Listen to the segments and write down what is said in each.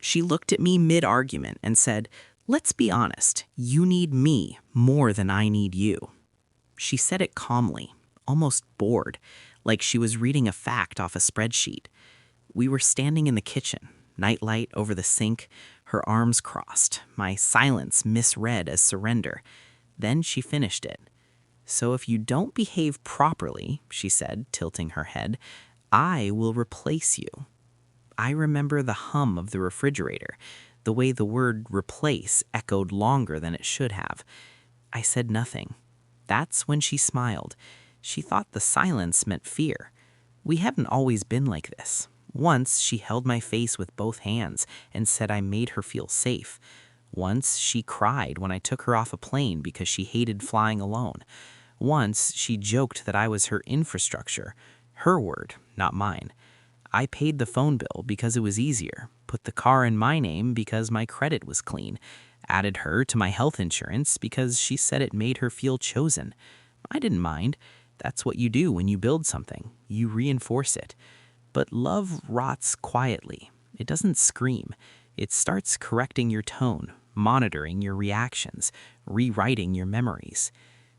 She looked at me mid-argument and said, "Let's be honest, you need me more than I need you." She said it calmly, almost bored, like she was reading a fact off a spreadsheet. We were standing in the kitchen, nightlight over the sink, her arms crossed, my silence misread as surrender. Then she finished it. "So if you don't behave properly," she said, tilting her head, "I will replace you." I remember the hum of the refrigerator, the way the word replace echoed longer than it should have. I said nothing. That's when she smiled. She thought the silence meant fear. We hadn't always been like this. Once she held my face with both hands and said I made her feel safe. Once she cried when I took her off a plane because she hated flying alone. Once she joked that I was her infrastructure, her word, not mine. I paid the phone bill because it was easier, put the car in my name because my credit was clean, added her to my health insurance because she said it made her feel chosen. I didn't mind. That's what you do when you build something. You reinforce it. But love rots quietly. It doesn't scream. It starts correcting your tone, monitoring your reactions, rewriting your memories.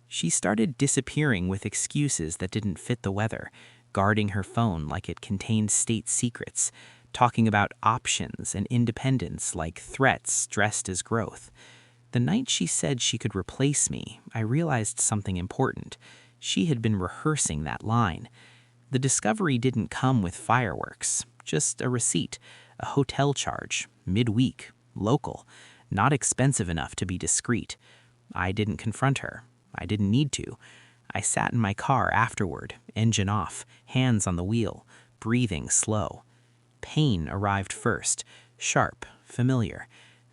She started disappearing with excuses that didn't fit the weather, guarding her phone like it contained state secrets, talking about options and independence like threats dressed as growth. The night she said she could replace me, I realized something important. She had been rehearsing that line. The discovery didn't come with fireworks, just a receipt, a hotel charge, midweek, local, not expensive enough to be discreet. I didn't confront her. I didn't need to. I sat in my car afterward, engine off, hands on the wheel, breathing slow. Pain arrived first, sharp, familiar.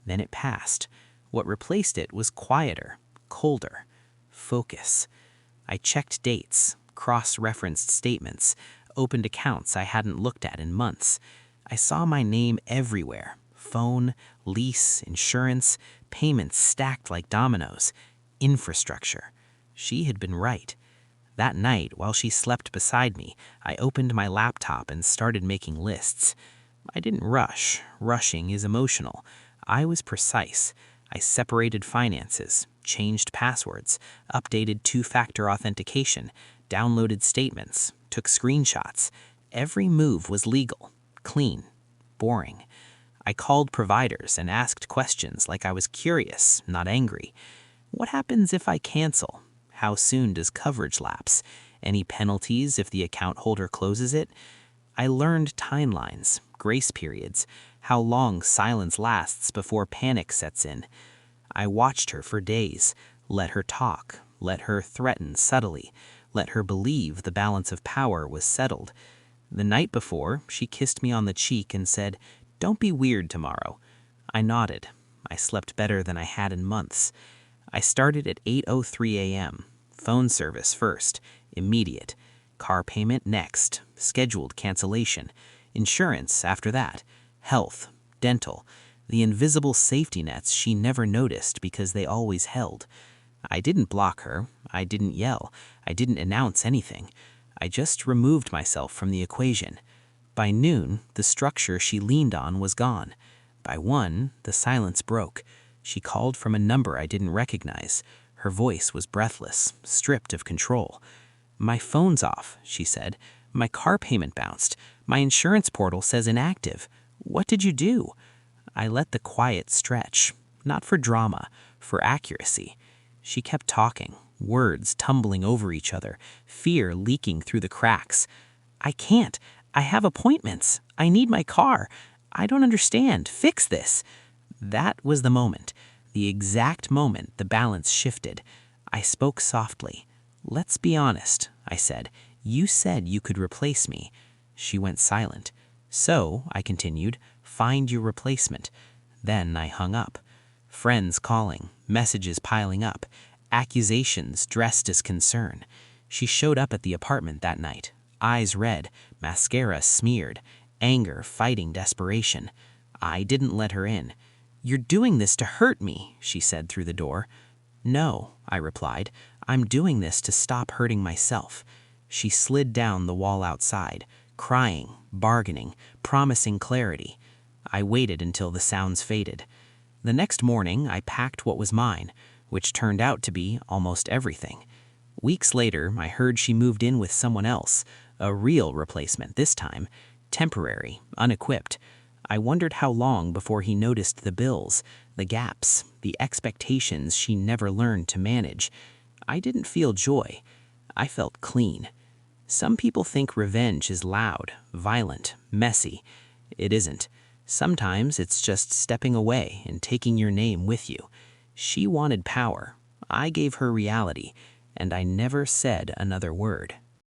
Then it passed. What replaced it was quieter, colder, focus. I checked dates, cross-referenced statements, opened accounts I hadn't looked at in months. I saw my name everywhere. Phone, lease, insurance, payments stacked like dominoes. Infrastructure. She had been right. That night, while she slept beside me, I opened my laptop and started making lists. I didn't rush. Rushing is emotional. I was precise. I separated finances, changed passwords, updated two-factor authentication, downloaded statements, took screenshots. Every move was legal, clean, boring. I called providers and asked questions like I was curious, not angry. What happens if I cancel? How soon does coverage lapse? Any penalties if the account holder closes it? I learned timelines, grace periods, how long silence lasts before panic sets in. I watched her for days, let her talk, let her threaten subtly, let her believe the balance of power was settled. The night before, she kissed me on the cheek and said, "Don't be weird tomorrow." I nodded. I slept better than I had in months. I started at 8:03 a.m. Phone service first, immediate. Car payment next, scheduled cancellation. Insurance after that. Health, dental. The invisible safety nets she never noticed because they always held. I didn't block her. I didn't yell. I didn't announce anything. I just removed myself from the equation. By noon, the structure she leaned on was gone. By 1, the silence broke. She called from a number I didn't recognize. Her voice was breathless, stripped of control. "My phone's off," she said. "My car payment bounced. My insurance portal says inactive. What did you do?" I let the quiet stretch, not for drama, for accuracy. She kept talking, words tumbling over each other, fear leaking through the cracks. "I can't. I have appointments. I need my car. I don't understand. Fix this." That was the moment, the exact moment the balance shifted. I spoke softly. "Let's be honest," I said. "You said you could replace me." She went silent. "So," I continued, "find your replacement." Then I hung up. Friends calling, messages piling up, accusations dressed as concern. She showed up at the apartment that night, eyes red, mascara smeared, anger fighting desperation. I didn't let her in. "You're doing this to hurt me," she said through the door. "No," I replied. "I'm doing this to stop hurting myself." She slid down the wall outside, crying, bargaining, promising clarity. I waited until the sounds faded. The next morning, I packed what was mine, which turned out to be almost everything. Weeks later, I heard she moved in with someone else, a real replacement this time, temporary, unequipped. I wondered how long before he noticed the bills, the gaps, the expectations she never learned to manage. I didn't feel joy. I felt clean. Some people think revenge is loud, violent, messy. It isn't. Sometimes it's just stepping away and taking your name with you. She wanted power. I gave her reality, and I never said another word.